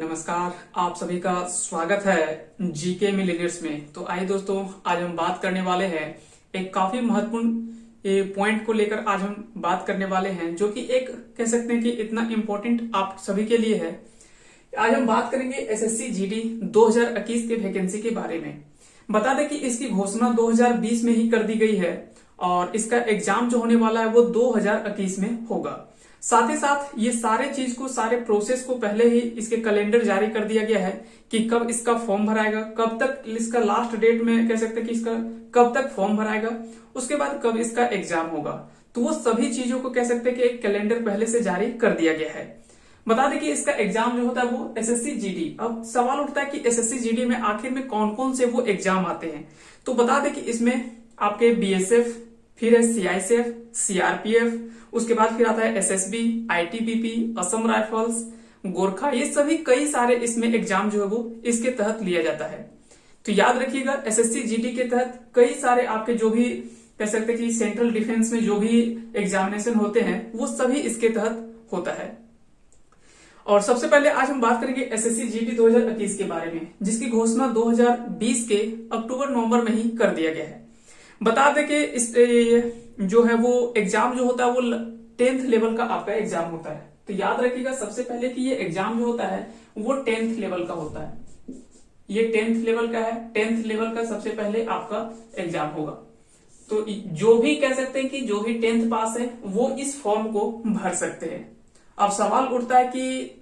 नमस्कार, आप सभी का स्वागत है जीके मिलियनियर्स में। तो आइए दोस्तों, आज हम बात करने वाले हैं एक काफी महत्वपूर्ण पॉइंट को लेकर। आज हम बात करने वाले हैं जो कि एक कह सकते हैं कि इतना इम्पोर्टेंट आप सभी के लिए है। आज हम बात करेंगे एसएससी जीडी 2021 के वैकेंसी के बारे में। बता दें कि इसकी घोषणा 2020 में ही कर दी गई है और इसका एग्जाम जो होने वाला है वो 2021 में होगा। साथ ही साथ ये सारे प्रोसेस को पहले ही इसके कैलेंडर जारी कर दिया गया है कि कब इसका फॉर्म भराएगा, कब तक इसका लास्ट डेट में कह सकते हैं कि इसका कब तक फॉर्म भराएगा, उसके बाद कब इसका एग्जाम होगा। तो वो सभी चीजों को कह सकते हैं कि एक कैलेंडर पहले से जारी कर दिया गया है। बता दें कि इसका एग्जाम जो होता है वो एसएससी जीडी। अब सवाल उठता है कि एसएससी जीडी में आखिर में कौन कौन से वो एग्जाम आते हैं। तो बता दें कि इसमें आपके बीएसएफ, फिर है सीआईएसएफ, सीआरपीएफ, उसके बाद फिर आता है SSB, ITBP, Assam rifles, Gorkha. ये सभी कई सारे इसमें एग्जाम जो है वो इसके तहत लिया जाता है। तो याद रखिएगा, एसएससी जीडी के तहत कई सारे आपके जो भी कह सकते हैं कि सेंट्रल डिफेंस में जो भी एग्जामिनेशन होते हैं वो सभी इसके तहत होता है। और सबसे पहले आज हम बात करेंगे एसएससी जीडी 2021 के बारे में, जिसकी घोषणा 2020 के अक्टूबर-नवंबर में ही कर दिया गया है। बता दें कि इस जो है वो एग्जाम जो होता है वो 10th लेवल का आपका एग्जाम होता है। तो याद रखिएगा सबसे पहले कि ये एग्जाम जो होता है वो 10th लेवल का होता है। ये 10th लेवल का है। 10th लेवल का सबसे पहले आपका एग्जाम होगा। तो जो भी कह सकते हैं कि जो भी 10th पास है वो इस फॉर्म को भर सकते हैं। अब सवाल उठता है कि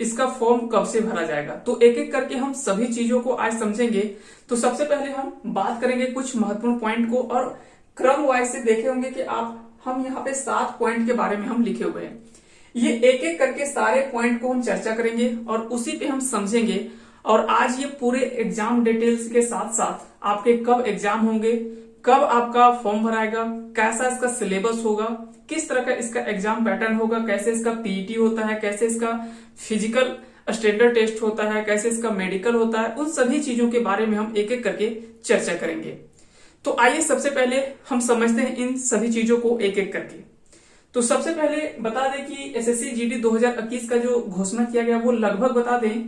इसका फॉर्म कब से भरा जाएगा। तो एक एक करके हम सभी चीजों को आज समझेंगे। तो सबसे पहले हम बात करेंगे कुछ महत्वपूर्ण पॉइंट को, और क्रम वाइज से देखे होंगे कि हम यहाँ पे 7 पॉइंट के बारे में हम लिखे हुए हैं। ये एक एक करके सारे पॉइंट को हम चर्चा करेंगे और उसी पे हम समझेंगे। और आज ये पूरे एग्जाम डिटेल्स के साथ साथ आपके कब एग्जाम होंगे, कब आपका फॉर्म भराएगा, कैसा इसका सिलेबस होगा, किस तरह का इसका एग्जाम पैटर्न होगा, कैसे इसका पीईटी होता है, कैसे इसका फिजिकल स्टैंडर्ड टेस्ट होता है, कैसे इसका मेडिकल होता है, उन सभी चीजों के बारे में हम एक एक करके चर्चा करेंगे। तो आइए सबसे पहले हम समझते हैं इन सभी चीजों को एक एक करके। तो सबसे पहले बता दें कि एसएससी जीडी 2021 का जो घोषणा किया गया वो लगभग बता दें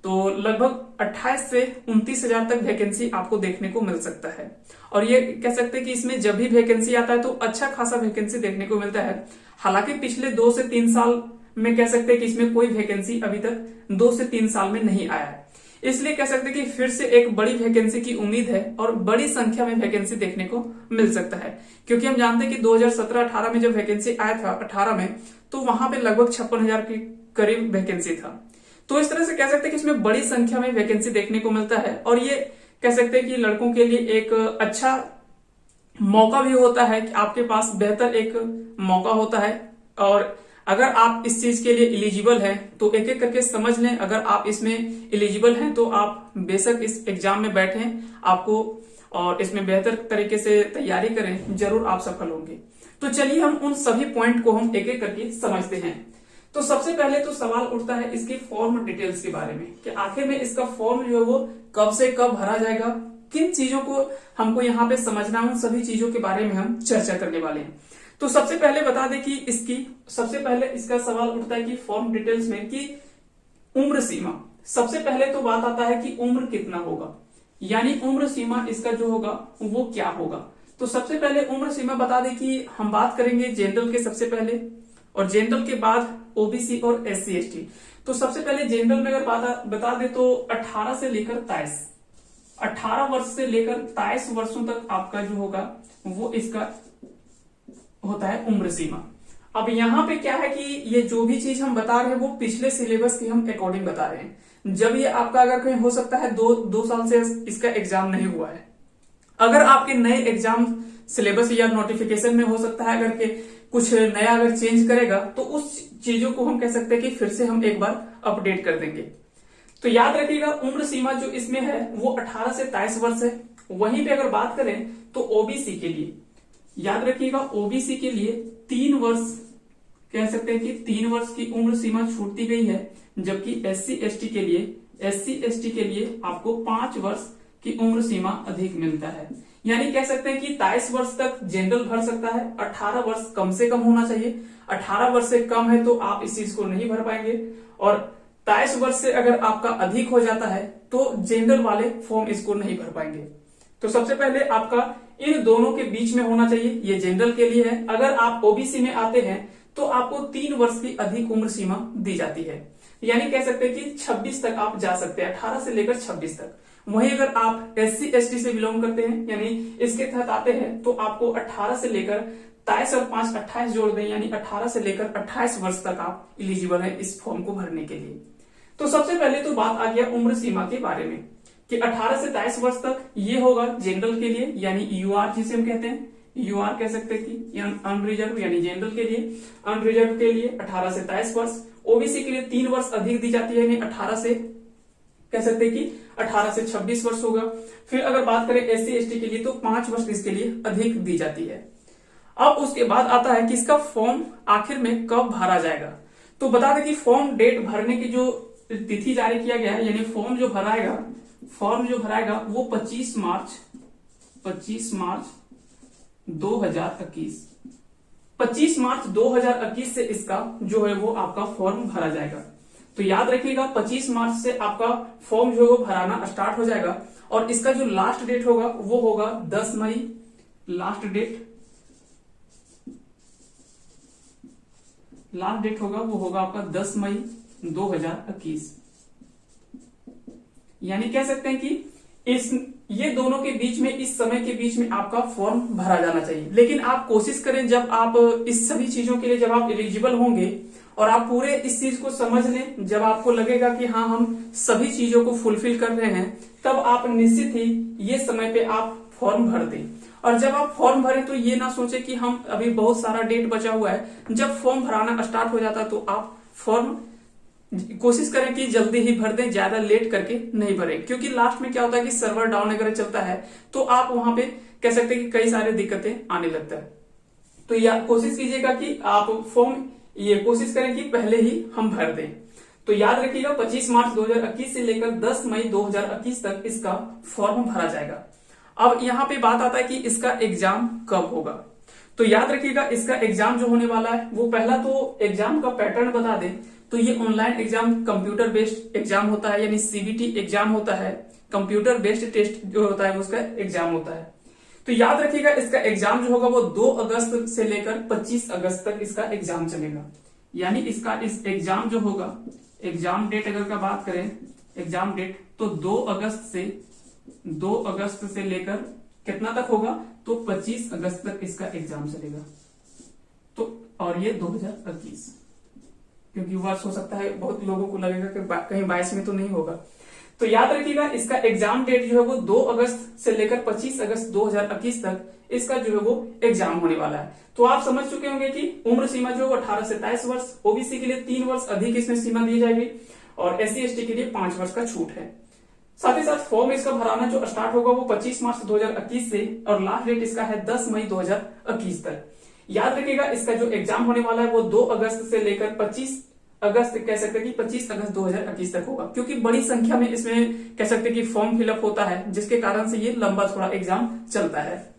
तो लगभग 28 से 29 हजार तक वैकेंसी आपको देखने को मिल सकता है। और ये कह सकते हैं कि इसमें जब भी वैकेंसी आता है तो अच्छा खासा वैकेंसी देखने को मिलता है। हालांकि पिछले 2 से 3 साल में कह सकते हैं कि इसमें कोई वैकेंसी अभी तक 2 से 3 साल में नहीं आया है। इसलिए कह सकते हैं कि फिर से एक बड़ी वैकेंसी की उम्मीद है और बड़ी संख्या में वैकेंसी देखने को मिल सकता है। क्योंकि हम जानते हैं कि 2017-18 में जब वैकेंसी आया था 18 में, तो वहां पे लगभग 56,000 के करीब वैकेंसी था। तो इस तरह से कह सकते हैं कि इसमें बड़ी संख्या में वैकेंसी देखने को मिलता है। और ये कह सकते हैं कि लड़कों के लिए एक अच्छा मौका भी होता है कि आपके पास बेहतर एक मौका होता है। और अगर आप इस चीज के लिए एलिजिबल हैं तो एक एक करके समझ लें। अगर आप इसमें एलिजिबल हैं तो आप बेशक इस एग्जाम में बैठें आपको, और इसमें बेहतर तरीके से तैयारी करें, जरूर आप सफल होंगे। तो चलिए हम उन सभी पॉइंट को हम एक एक करके समझते हैं। तो सबसे पहले तो सवाल उठता है इसकी फॉर्म डिटेल्स के बारे में कि आखिर में इसका फॉर्म जो है वो कब से कब भरा जाएगा, किन चीजों को हमको यहाँ पे समझना, उन सभी चीजों के बारे में हम चर्चा करने वाले हैं। तो सबसे पहले बता दें कि सबसे पहले इसका सवाल उठता है कि फॉर्म डिटेल्स में कि उम्र सीमा। सबसे पहले तो बात आता है कि उम्र कितना होगा, यानी उम्र सीमा इसका जो होगा वो क्या होगा। तो सबसे पहले उम्र सीमा बता दें कि हम बात करेंगे जनरल के सबसे पहले, और जनरल के बाद ओबीसी और एससी एसटी। तो सबसे पहले जनरल में अगर बता दे तो 18 से लेकर 23, 18 वर्ष से लेकर 23 वर्षों तक आपका जो होगा वो इसका होता है उम्र सीमा। अब यहाँ पे क्या है कि ये जो भी चीज हम बता रहे हैं वो पिछले सिलेबस के हम अकॉर्डिंग बता रहे हैं। जब ये आपका अगर कहीं हो सकता है 2 साल से इसका एग्जाम नहीं हुआ है, अगर आपके नए एग्जाम सिलेबस या नोटिफिकेशन में हो सकता है अगर के कुछ नया अगर चेंज करेगा तो उस चीजों को हम कह सकते हैं कि फिर से हम एक बार अपडेट कर देंगे। तो याद रखिएगा उम्र सीमा जो इसमें है वो 18 से 23 वर्ष है। वहीं पे अगर बात करें तो ओबीसी के लिए याद रखिएगा, ओबीसी के लिए 3 वर्ष कह सकते हैं कि 3 वर्ष की उम्र सीमा छूट दी गई है। जबकि एससी एसटी के लिए आपको 5 वर्ष की उम्र सीमा अधिक मिलता है। यानी कह सकते हैं कि 23 वर्ष तक जनरल भर सकता है, 18 वर्ष कम से कम होना चाहिए। 18 वर्ष से कम है तो आप इस चीज को नहीं भर पाएंगे, और 23 वर्ष से अगर आपका अधिक हो जाता है तो जनरल वाले फॉर्म इसको नहीं भर पाएंगे। तो सबसे पहले आपका इन दोनों के बीच में होना चाहिए, ये जनरल के लिए है। अगर आप ओबीसी में आते हैं तो आपको 3 वर्ष की अधिक उम्र सीमा दी जाती है, यानी कह सकते हैं कि 26 तक आप जा सकते हैं, 18 से लेकर 26 तक। वहीं अगर आप SC ST से बिलोंग करते हैं यानी इसके तहत आते हैं तो आपको 18 से लेकर 23 और 5 28 जोड़ दें, यानी 18 से लेकर 28 वर्ष तक आप इलिजिबल हैं इस फॉर्म को भरने के लिए। तो सबसे पहले तो बात आ गया उम्र सीमा के बारे में कि 18 से 23 वर्ष तक ये होगा जनरल के लिए, यानी UR जिसे हम कहते हैं, UR कह सकते हैं कि अनरिजर्व, यानी जनरल के लिए। अनरिजर्व के लिए 18 से 23 वर्ष। ओबीसी के लिए 3 वर्ष अधिक दी जाती है, यानी 18 से कह सकते हैं कि 18 से 26 वर्ष होगा। फिर अगर बात करें SC ST के लिए तो 5 वर्ष इसके लिए अधिक दी जाती है। अब उसके बाद आता है कि इसका फॉर्म आखिर में कब भरा जाएगा। तो बता दें कि फॉर्म डेट भरने की जो तिथि जारी किया गया है, यानी फॉर्म जो भराएगा वो 25 मार्च 2021 25 मार्च 2021 से इसका जो है वो आपका फॉर्म भरा जाएगा। तो याद रखिएगा 25 मार्च से आपका फॉर्म जो है वो भराना स्टार्ट हो जाएगा और इसका जो लास्ट डेट होगा वो होगा 10 मई। लास्ट डेट होगा वो होगा आपका 10 मई 2021। यानी कह सकते हैं कि ये दोनों के बीच में, इस समय के बीच में आपका फॉर्म भरा जाना चाहिए। लेकिन आप कोशिश करें जब आप इस सभी चीजों के लिए जब आप एलिजिबल होंगे और आप पूरे इस चीज को समझ लें, जब आपको लगेगा कि हाँ हम सभी चीजों को फुलफिल कर रहे हैं, तब आप निश्चित ही ये समय पे आप फॉर्म भर दें। और जब आप फॉर्म भरें तो ये ना सोचे कि हम अभी बहुत सारा डेट बचा हुआ है। जब फॉर्म भराना स्टार्ट हो जाता है तो आप फॉर्म कोशिश करें कि जल्दी ही भर दें, ज्यादा लेट करके नहीं भरें, क्योंकि लास्ट में क्या होता है कि सर्वर डाउन अगर चलता है तो आप वहां पे कह सकते हैं कि कई सारी दिक्कतें आने लगता है। तो या कोशिश कीजिएगा कि आप फॉर्म ये कोशिश करें कि पहले ही हम भर दें। तो याद रखिएगा 25 मार्च 2021 से लेकर 10 मई 2021 तक इसका फॉर्म भरा जाएगा। अब यहाँ पे बात आता है कि इसका एग्जाम कब होगा। तो याद रखिएगा इसका एग्जाम जो होने वाला है वो पहला तो एग्जाम का पैटर्न बता दें तो ये online exam computer based exam होता है, यानी CBT एग्जाम होता है। कंप्यूटर बेस्ड टेस्ट जो होता है उसका एग्जाम होता है। तो याद रखिएगा इसका एग्जाम जो होगा वो 2 अगस्त से लेकर 25 अगस्त तक इसका एग्जाम चलेगा। यानी इसका इस एग्जाम जो होगा, एग्जाम डेट अगर का बात करें, एग्जाम डेट तो 2 अगस्त से लेकर कितना तक होगा तो 25 अगस्त तक इसका एग्जाम चलेगा। तो और ये 2021, क्योंकि वर्ष हो सकता है बहुत लोगों को लगेगा कि कहीं 22 में तो नहीं होगा। तो याद रखिएगा इसका एग्जाम डेट जो है वो 2 अगस्त से लेकर 25 अगस्त 2021 तक इसका जो है वो एग्जाम होने वाला है। तो आप समझ चुके होंगे कि उम्र सीमा जो है 18 से 23 वर्ष, ओबीसी के लिए 3 वर्ष अधिक इसमें सीमा दी जाएगी और SC ST के लिए 5 वर्ष का छूट है। साथ ही साथ फॉर्म इसका भराना जो स्टार्ट होगा वो 25 मार्च 2021 से और लास्ट डेट इसका है 10 मई 2021 तक। याद रखिएगा इसका जो एग्जाम होने वाला है वो 2 अगस्त से लेकर 25 अगस्त कह सकते हैं कि 25 अगस्त 2021 तक होगा, क्योंकि बड़ी संख्या में इसमें कह सकते हैं कि फॉर्म फिलअप होता है, जिसके कारण से ये लंबा थोड़ा एग्जाम चलता है।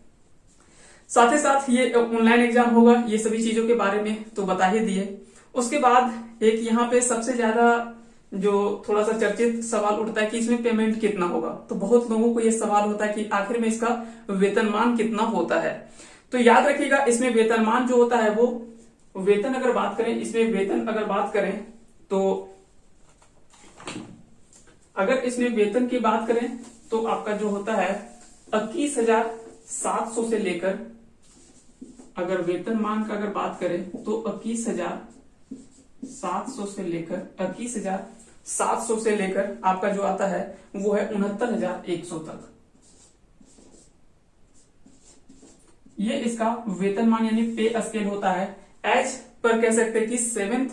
साथ ही साथ ये ऑनलाइन एग्जाम होगा, ये सभी चीजों के बारे में तो बता ही दिए। उसके बाद एक यहाँ पे सबसे ज्यादा जो थोड़ा सा चर्चित सवाल उठता है कि इसमें पेमेंट कितना होगा। तो बहुत लोगों को ये सवाल होता है कि आखिर में इसका वेतनमान कितना होता है। तो याद रखिएगा इसमें वेतनमान जो होता है वो वेतन अगर बात करें, इसमें वेतन अगर बात करें तो अगर इसमें वेतन की बात करें तो आपका जो होता है 21,700 से लेकर, अगर वेतनमान का अगर बात करें तो 21,700 से लेकर आपका जो आता है वो है 69,100 तक। ये इसका वेतनमान यानी पे स्केल होता है। एज पर कह सकते हैं कि 7th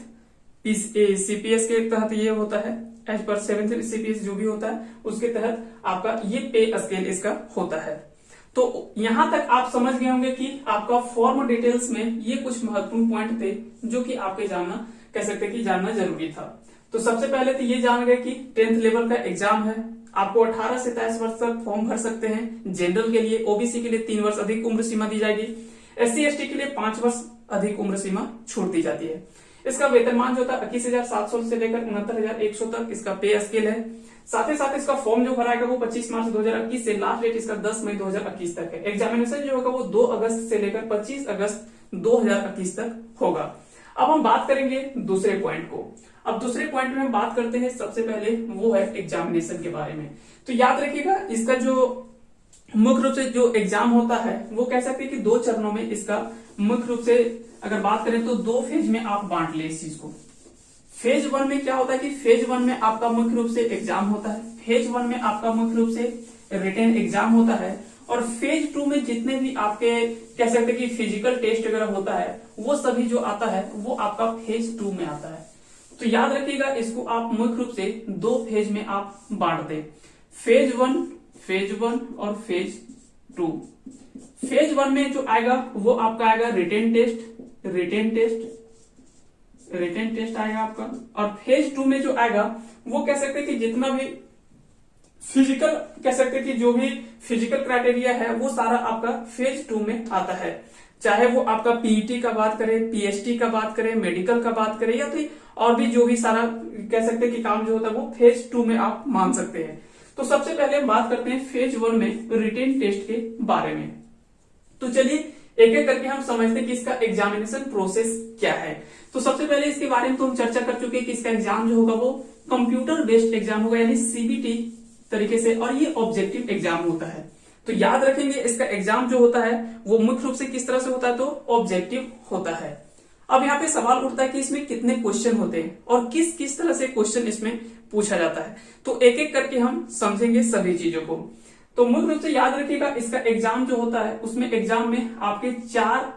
CPS के तहत ये होता है, एज पर 7th CPS जो भी होता है उसके तहत आपका ये पे स्केल इसका होता है। तो यहां तक आप समझ गए होंगे कि आपका फॉर्म डिटेल्स में ये कुछ महत्वपूर्ण पॉइंट थे जो कि आपके जानना कह सकते हैं कि जानना जरूरी था। तो सबसे पहले तो ये जान गए कि 10th लेवल का एग्जाम है, आपको 18 से 23 वर्ष तक फॉर्म भर सकते हैं। जनरल के लिए, ओबीसी के लिए 3 वर्ष अधिक उम्र सीमा दी जाएगी, SC ST के लिए 5 वर्ष अधिक उम्र सीमा छूट दी जाती है। इसका वेतनमान जो था 21,700 से लेकर 69,100 तक इसका पे स्केल है। साथ ही साथ इसका फॉर्म जो भराएगा वो 25 मार्च 2021 से, लास्ट डेट इसका 10 मई 2021 तक है। एग्जामिनेशन जो होगा वो 2 अगस्त से लेकर 25 अगस्त 2021 तक होगा। अब हम बात करेंगे दूसरे पॉइंट को। अब दूसरे पॉइंट में हम बात करते हैं, सबसे पहले वो है एग्जामिनेशन के बारे में। तो याद रखिएगा, इसका जो मुख्य रूप से जो एग्जाम होता है वो कह सकते हैं कि 2 चरणों में इसका मुख्य रूप से अगर बात करें तो 2 फेज में आप बांट ले इस चीज को। फेज 1 में क्या होता है कि फेज 1 में आपका मुख्य रूप से एग्जाम होता है। फेज 1 में आपका मुख्य रूप से रिटन एग्जाम होता है, और फेज 2 में जितने भी आपके कह सकते हैं कि फिजिकल टेस्ट वगैरह होता है वो सभी जो आता है वो आपका फेज 2 में आता है। तो याद रखिएगा, इसको आप मुख्य रूप से 2 फेज में आप बांट दें, फेज 1 और फेज 2। फेज 1 में जो आएगा वो आपका आएगा रिटन टेस्ट आएगा आपका, और फेज 2 में जो आएगा वो कह सकते हैं कि जितना भी फिजिकल कह सकते हैं कि जो भी फिजिकल क्राइटेरिया है वो सारा आपका फेज 2 में आता है। चाहे वो आपका पीईटी का बात करें, पीएचटी का बात करें, मेडिकल का बात करें, या फिर और भी जो भी सारा कह सकते हैं कि काम जो होता है वो फेज 2 में आप मान सकते हैं। तो सबसे पहले हम बात करते हैं फेज 1 में रिटेन टेस्ट के बारे में। तो चलिए एक एक करके हम समझते हैं कि इसका एग्जामिनेशन प्रोसेस क्या है। तो सबसे पहले इसके बारे में तो हम चर्चा कर चुके हैं कि इसका एग्जाम जो होगा वो कंप्यूटर बेस्ड एग्जाम होगा, यानी सीबीटी तरीके से, और ये ऑब्जेक्टिव एग्जाम होता है। तो याद रखेंगे इसका एग्जाम जो होता है वो मुख्य रूप से किस तरह से होता है, तो ऑब्जेक्टिव होता है। अब यहाँ पे सवाल उठता है कि इसमें कितने क्वेश्चन होते हैं और किस किस तरह से क्वेश्चन इसमें पूछा जाता है। तो एक एक करके हम समझेंगे सभी चीजों को। तो मुख्य रूप से याद रखिएगा, इसका एग्जाम जो होता है उसमें एग्जाम में आपके 4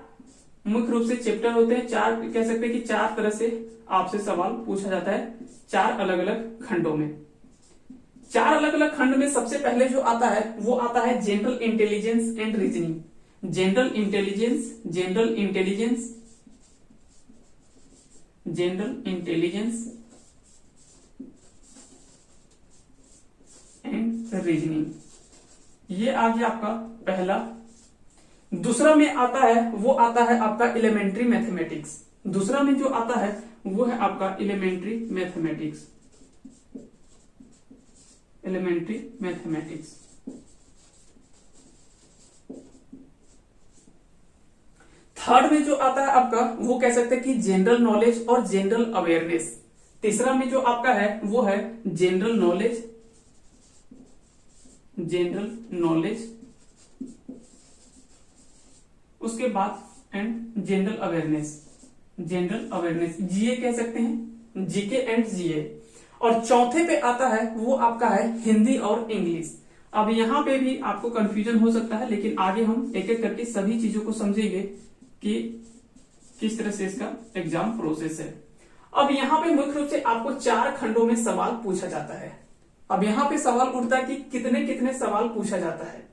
मुख्य रूप से चैप्टर होते हैं। 4 कह सकते हैं कि 4 तरह से आपसे सवाल पूछा जाता है, 4 अलग अलग खंडों में। 4 अलग अलग खंड में सबसे पहले जो आता है वो आता है general intelligence and reasoning. General intelligence and reasoning, ये आ गया आपका पहला। दूसरा में आता है वो आता है आपका एलिमेंट्री मैथमेटिक्स। दूसरा में जो आता है वो है आपका एलिमेंट्री मैथमेटिक्स। थर्ड में जो आता है आपका वो कह सकते हैं कि जनरल नॉलेज और जनरल अवेयरनेस। तीसरा में जो आपका है वो है जनरल नॉलेज, उसके बाद एंड जनरल अवेयरनेस, जीए कह सकते हैं, जीके एंड जीए। और चौथे पे आता है वो आपका है हिंदी और इंग्लिश। अब यहाँ पे भी आपको कंफ्यूजन हो सकता है, लेकिन आगे हम एक एक करके सभी चीजों को समझेंगे कि किस तरह से इसका एग्जाम प्रोसेस है। अब यहाँ पे मुख्य रूप से आपको 4 खंडों में सवाल पूछा जाता है। अब यहाँ पे सवाल उठता है कि कितने कितने सवाल पूछा जाता है।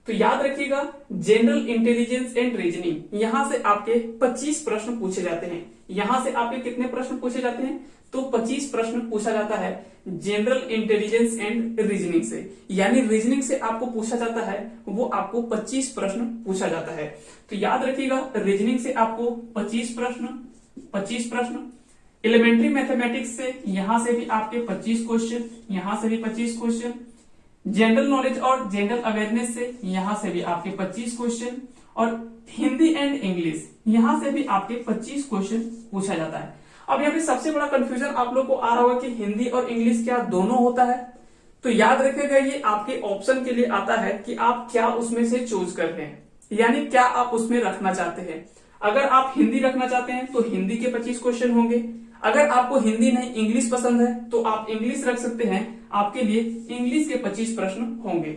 तो याद रखिएगा, जनरल इंटेलिजेंस एंड रीजनिंग, यहां से आपके 25 प्रश्न पूछे जाते हैं। यहां से आपके कितने प्रश्न पूछे जाते हैं, तो 25 प्रश्न पूछा जाता है जनरल इंटेलिजेंस एंड रीजनिंग से, यानी रीजनिंग से आपको पूछा जाता है वो आपको 25 प्रश्न पूछा जाता है। तो याद रखिएगा, रीजनिंग से आपको 25 प्रश्न, एलिमेंट्री मैथमेटिक्स से यहां से भी आपके 25 क्वेश्चन, यहां से भी 25 क्वेश्चन, जनरल नॉलेज और जनरल अवेयरनेस से यहां से भी आपके 25 क्वेश्चन, और हिंदी एंड इंग्लिश यहां से भी आपके 25 क्वेश्चन पूछा जाता है। अब यहाँ पे सबसे बड़ा कंफ्यूजन आप लोग को आ रहा होगा कि हिंदी और इंग्लिश क्या दोनों होता है। तो याद रखिएगा, ये आपके ऑप्शन के लिए आता है कि आप क्या उसमें से चूज कर रहे हैं, यानी क्या आप उसमें रखना चाहते हैं। अगर आप हिंदी रखना चाहते हैं तो हिंदी के 25 क्वेश्चन होंगे। अगर आपको हिंदी नहीं इंग्लिश पसंद है तो आप इंग्लिश रख सकते हैं, आपके लिए इंग्लिश के 25 प्रश्न होंगे।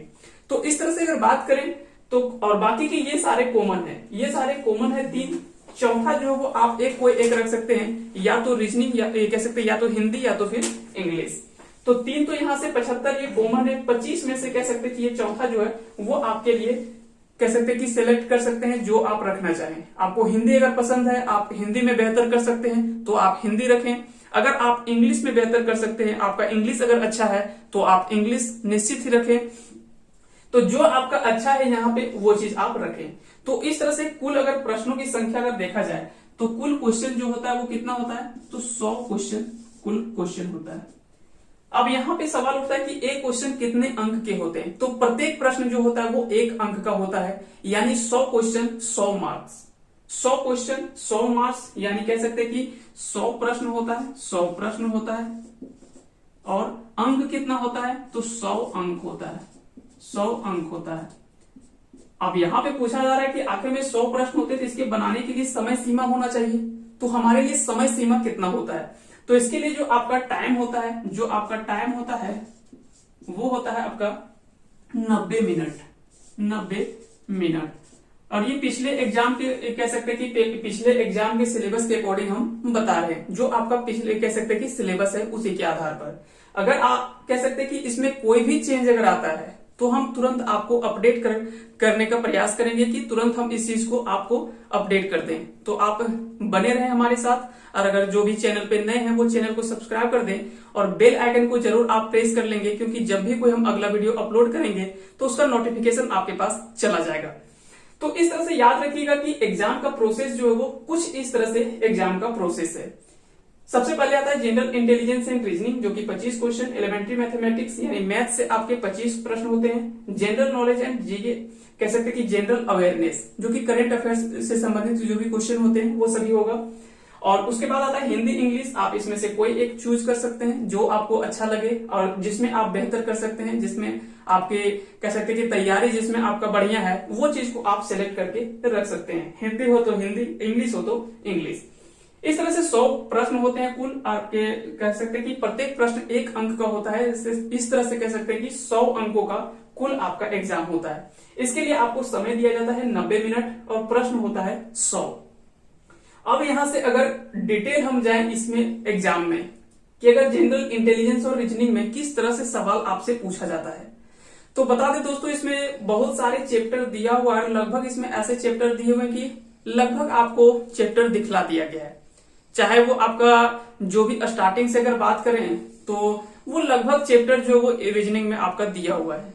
तो इस तरह से अगर बात करें तो, और बाकी के ये सारे कॉमन है 3। चौथा जो वो आप कोई एक रख सकते हैं, या तो रीजनिंग, या कह सकते हैं या तो हिंदी या तो फिर इंग्लिश। तो 3 तो यहाँ से 75 ये कॉमन है। 25 में से कह सकते हैं कि ये चौथा जो है वो आपके लिए कह सकते हैं कि सिलेक्ट कर सकते हैं जो आप रखना चाहें। आपको हिंदी अगर पसंद है, आप हिंदी में बेहतर कर सकते हैं तो आप हिंदी रखें। अगर आप इंग्लिश में बेहतर कर सकते हैं, आपका इंग्लिश अगर अच्छा है तो आप इंग्लिश निश्चित ही रखें। तो जो आपका अच्छा है यहाँ पे वो चीज आप रखें। तो इस तरह से कुल अगर प्रश्नों की संख्या अगर देखा जाए तो कुल क्वेश्चन जो होता है वो कितना होता है, तो 100 क्वेश्चन कुल क्वेश्चन होता है। अब यहाँ पे सवाल उठता है कि एक क्वेश्चन कितने अंक के होते हैं, तो प्रत्येक प्रश्न जो होता है वो 1 अंक का होता है, यानी 100 क्वेश्चन 100 मार्क्स। 100 क्वेश्चन 100 मार्क्स, यानी कह सकते हैं कि 100 प्रश्न होता है, 100 प्रश्न होता है, और अंक कितना होता है, तो 100 अंक होता है, 100 अंक होता है। अब यहाँ पे पूछा जा रहा है कि आखिर में 100 प्रश्न होते तो इसके बनाने के लिए समय सीमा होना चाहिए, तो हमारे लिए समय सीमा कितना होता है, तो इसके लिए जो आपका टाइम होता है, जो आपका टाइम होता है वो होता है आपका 90 मिनट, 90 मिनट। और ये पिछले एग्जाम के कह सकते हैं कि पिछले एग्जाम के सिलेबस के अकॉर्डिंग हम बता रहे हैं, जो आपका पिछले कह सकते हैं कि सिलेबस है उसी के आधार पर। अगर आप कह सकते हैं कि इसमें कोई भी चेंज अगर आता है तो हम तुरंत आपको अपडेट करने का प्रयास करेंगे कि तुरंत हम इस चीज को आपको अपडेट कर दें। तो आप बने रहें हमारे साथ, और अगर जो भी चैनल पे नए हैं वो चैनल को सब्सक्राइब कर दें और बेल आइकन को जरूर आप प्रेस कर लेंगे, क्योंकि जब भी कोई हम अगला वीडियो अपलोड करेंगे तो उसका नोटिफिकेशन आपके पास चला जाएगा। तो इस तरह से याद रखिएगा कि एग्जाम का प्रोसेस जो है वो कुछ इस तरह से एग्जाम का प्रोसेस है। सबसे पहले आता है जनरल इंटेलिजेंस एंड रीजनिंग, जो कि 25 क्वेश्चन, एलिमेंट्री मैथमेटिक्स यानी मैथ से आपके 25 प्रश्न होते हैं, जनरल नॉलेज एंड जीके कह सकते हैं कि जनरल अवेयरनेस, जो कि करंट अफेयर्स से संबंधित जो भी क्वेश्चन होते हैं वो सभी होगा। और उसके बाद आता है हिंदी इंग्लिश, आप इसमें से कोई एक चूज कर सकते हैं जो आपको अच्छा लगे और जिसमें आप बेहतर कर सकते हैं, जिसमें आपके कह सकते हैं कि तैयारी जिसमें आपका बढ़िया है, वो चीज को आप सिलेक्ट करके रख सकते हैं। हिंदी हो तो हिंदी, इंग्लिश हो तो इंग्लिश। इस तरह से 100 प्रश्न होते हैं कुल आपके, कह सकते हैं कि प्रत्येक प्रश्न 1 अंक का होता है। इस तरह से कह सकते हैं कि 100 अंकों का कुल आपका एग्जाम होता है। इसके लिए आपको समय दिया जाता है 90 मिनट और प्रश्न होता है 100। अब यहां से अगर डिटेल हम जाएं इसमें एग्जाम में कि अगर जनरल इंटेलिजेंस और रीजनिंग में किस तरह से सवाल आपसे पूछा जाता है, तो बता दें दोस्तों इसमें बहुत सारे चैप्टर दिया हुआ है। लगभग इसमें ऐसे चैप्टर दिए हुए कि लगभग आपको चैप्टर दिखला दिया गया है। चाहे वो आपका जो भी स्टार्टिंग से अगर बात करें तो वो लगभग चैप्टर जो वो रीजनिंग में आपका दिया हुआ है।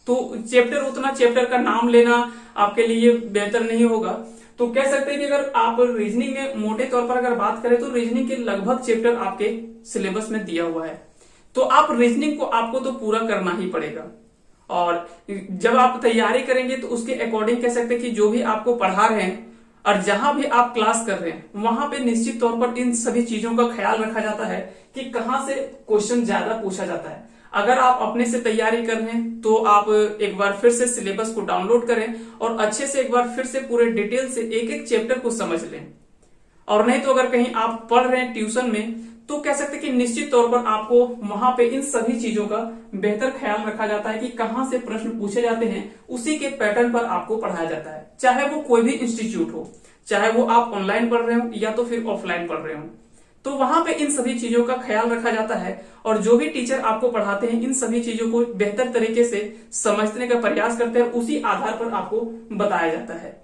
तो चैप्टर उतना चैप्टर का नाम लेना आपके लिए बेहतर नहीं होगा। तो कह सकते हैं कि अगर आप रीजनिंग में मोटे तौर पर अगर बात करें तो रीजनिंग के लगभग चैप्टर आपके सिलेबस में दिया हुआ है। तो आप रीजनिंग को आपको तो पूरा करना ही पड़ेगा, और जब आप तैयारी करेंगे तो उसके अकॉर्डिंग कह सकते हैं कि जो भी आपको पढ़ा रहे हैं और जहां भी आप क्लास कर रहे हैं वहां पे निश्चित तौर पर इन सभी चीजों का ख्याल रखा जाता है कि कहां से क्वेश्चन ज्यादा पूछा जाता है। अगर आप अपने से तैयारी कर रहे हैं तो आप एक बार फिर से सिलेबस को डाउनलोड करें और अच्छे से एक बार फिर से पूरे डिटेल से एक एक चैप्टर को समझ लें। और नहीं तो अगर कहीं आप पढ़ रहे हैं ट्यूशन में तो कह सकते कि निश्चित तौर पर आपको वहां पे इन सभी चीजों का बेहतर ख्याल रखा जाता है कि कहां से प्रश्न पूछे जाते हैं, उसी के पैटर्न पर आपको पढ़ाया जाता है। चाहे वो कोई भी इंस्टीट्यूट हो, चाहे वो आप ऑनलाइन पढ़ रहे हो या तो फिर ऑफलाइन पढ़ रहे हो, तो वहां पे इन सभी चीजों का ख्याल रखा जाता है। और जो भी टीचर आपको पढ़ाते हैं इन सभी चीजों को बेहतर तरीके से समझने का प्रयास करते हैं, उसी आधार पर आपको बताया जाता है।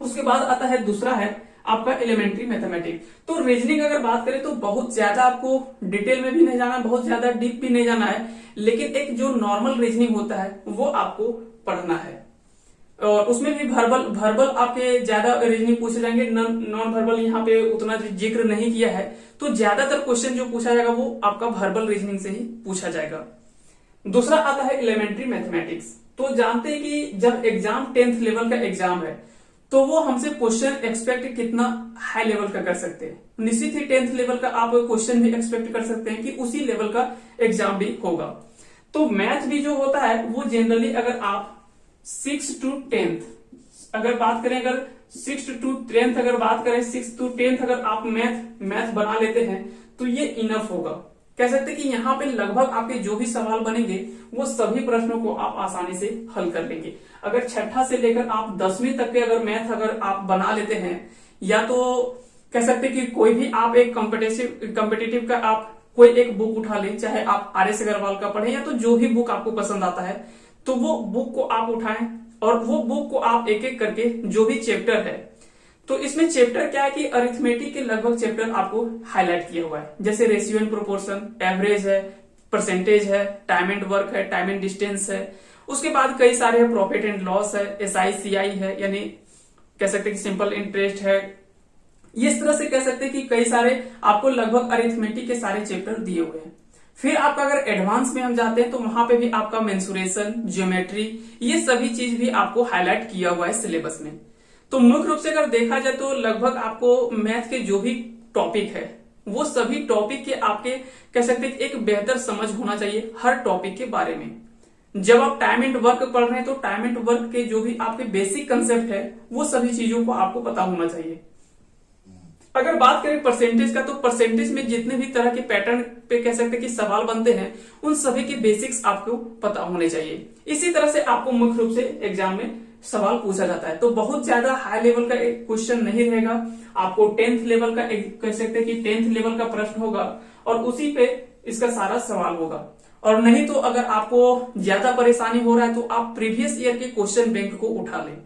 उसके बाद आता है दूसरा है आपका एलिमेंट्री मैथमेटिक्स। तो रीजनिंग अगर बात करें तो बहुत ज्यादा आपको डिटेल में भी नहीं जाना है, बहुत ज्यादा डीप भी नहीं जाना है, लेकिन एक जो नॉर्मल रीजनिंग होता है वो आपको पढ़ना है। और उसमें भी वर्बल आपके ज्यादा रीजनिंग पूछे जाएंगे, नॉन वर्बल यहाँ पे उतना जिक्र नहीं किया है। तो ज्यादातर क्वेश्चन जो पूछा जाएगा वो आपका वर्बल रीजनिंग से ही पूछा जाएगा। दूसरा आता है एलिमेंट्री मैथमेटिक्स। तो जानते हैं कि जब एग्जाम 10th लेवल का एग्जाम है तो वो हमसे क्वेश्चन एक्सपेक्ट कितना हाई लेवल का कर सकते हैं। निश्चित ही 10th लेवल का आप क्वेश्चन भी एक्सपेक्ट कर सकते हैं कि उसी लेवल का एग्जाम भी होगा। तो मैथ भी जो होता है वो जनरली अगर आप 6 to 10th अगर बात करें, अगर 6 to 10th अगर बात करें, 6 to 10th अगर आप मैथ बना लेते हैं तो ये इनफ होगा। कह सकते हैं कि यहाँ पे लगभग आपके जो भी सवाल बनेंगे वो सभी प्रश्नों को आप आसानी से हल कर लेंगे। अगर छठा से लेकर आप 10वीं तक के अगर मैथ अगर आप बना लेते हैं, या तो कह सकते हैं कि कोई भी आप एक कॉम्पिटिटिव का आप कोई एक बुक उठा लें, चाहे आप RS अग्रवाल का पढ़ें या तो जो भी बुक आपको पसंद आता है, तो वो बुक को आप उठाएं और वो बुक को आप एक एक करके जो भी चैप्टर है, तो इसमें चैप्टर क्या है कि अरिथमेटिक के लगभग चैप्टर आपको हाईलाइट किया हुआ है, जैसे रेशियो एंड प्रोपोर्शन, एवरेज है, परसेंटेज है, टाइम एंड वर्क है, टाइम एंड डिस्टेंस है। उसके बाद कई सारे है, प्रॉफिट एंड लॉस है, SI CI है, यानी कह सकते हैं कि सिंपल इंटरेस्ट है, इस तरह से कह सकते हैं कि कई सारे आपको लगभग अरिथमेटिक के सारे चैप्टर दिए हुए हैं। फिर आपका अगर एडवांस में हम जाते हैं तो वहां पे भी आपका मेंसुरेशन, ज्योमेट्री, ये सभी चीज भी आपको हाईलाइट किया हुआ है सिलेबस में। तो मुख्य रूप से अगर देखा जाए तो लगभग आपको मैथ के जो भी टॉपिक है वो सभी टॉपिक के आपके कह सकते हैं एक बेहतर समझ होना चाहिए हर टॉपिक के बारे में। जब आप टाइम एंड वर्क पढ़ रहे हैं तो टाइम एंड वर्क के जो भी आपके बेसिक कंसेप्ट है वो सभी चीजों को आपको पता होना चाहिए। अगर बात करें परसेंटेज का, तो परसेंटेज में जितने भी तरह के पैटर्न पे कह सकते हैं कि सवाल बनते हैं उन सभी के बेसिक्स आपको पता होने चाहिए। इसी तरह से आपको मुख्य रूप से एग्जाम में सवाल पूछा जाता है। तो बहुत ज्यादा हाई लेवल का एक क्वेश्चन नहीं रहेगा, आपको 10th लेवल का कह सकते हैं कि 10th लेवल का प्रश्न होगा और उसी पे इसका सारा सवाल होगा। और नहीं तो अगर आपको ज्यादा परेशानी हो रहा है तो आप प्रीवियस ईयर के क्वेश्चन बैंक को उठा लें।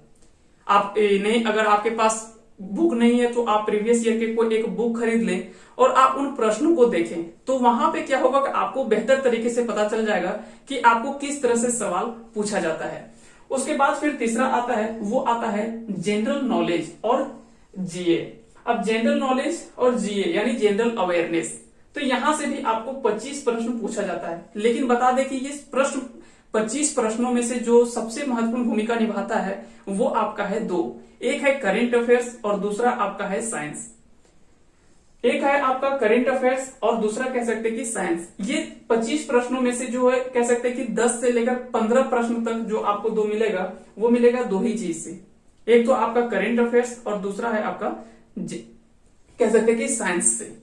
आप नहीं, अगर आपके पास बुक नहीं है तो आप प्रीवियस ईयर के कोई एक बुक खरीद लें और आप उन प्रश्नों को देखें। तो वहां पे क्या होगा कि आपको बेहतर तरीके से पता चल जाएगा कि आपको किस तरह से सवाल पूछा जाता है। उसके बाद फिर तीसरा आता है, वो आता है जनरल नॉलेज और जीए। अब जनरल नॉलेज और जीए यानी जनरल अवेयरनेस, तो यहां से भी आपको 25 प्रश्न पूछा जाता है। लेकिन बता दें कि ये प्रश्न 25 प्रश्नों में से जो सबसे महत्वपूर्ण भूमिका निभाता है वो आपका है दो, एक है करेंट अफेयर्स और दूसरा आपका है साइंस। एक है आपका करेंट अफेयर्स और दूसरा कह सकते हैं कि साइंस। ये 25 प्रश्नों में से जो है कह सकते हैं कि 10 से लेकर 15 प्रश्न तक जो आपको दो मिलेगा वो मिलेगा दो ही चीज से, एक तो आपका करेंट अफेयर्स और दूसरा है आपका कह सकते हैं कि साइंस से।